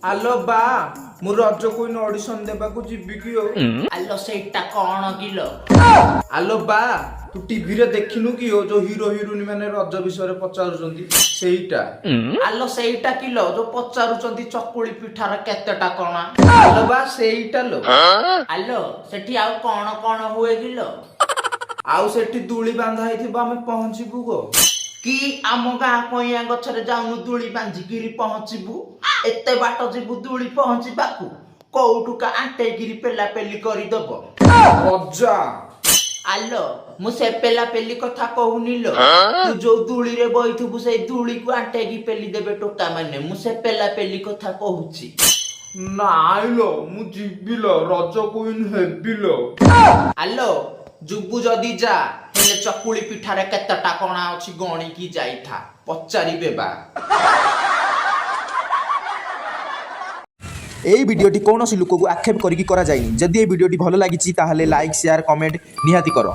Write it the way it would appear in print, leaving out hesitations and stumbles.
आलो बा मु रज कोइन ऑडिशन देबा को जिबी कि ओ आलो सेटा कौन किलो आलो बा तू टीवी रे देखिनु कि ओ जो हीरो हीरोइन माने रज विषय रे पचारुचंती सेईटा आलो सेटा किलो जो पचारुचंती चकुली पिठार केतेटा कणा आलो बा सेईटा लो आलो सेठी आउ कौन कौन हुए किलो आउ सेठी दूली बांधा हेथिबा हमें पहुंचीबु गो कि आम गाँ कइया गछरे जाउनु दूली बांधिकिरी पहुंचीबु एते बाट जीबु दूली पहुंचीबाकू कोउटुका आंटेगिरी पेला पेली करी दबो अज्जा आलो मु से पेला पेली कथा कहूनी लो तू जो दूली रे बइथबु से दूली को आंटेगी पेली देबे टोका माने मु से पेला पेली कथा कहूची नाइलो मु जिबिलो रज कोइन हेबिलो आलो जुबु जदी जा हेले चकुली पिठारे केतेटा कणा अछि गणी की जाइथा पचारिबे बा এই ভিডিওটি কৌনসি লোক আক্ষেপ করিকি করা যায়নি। যদি এই ভিডিওটি ভালো লাগিছি তাহলে লাইক শেয়ার কমেন্ট নিহাতি কর।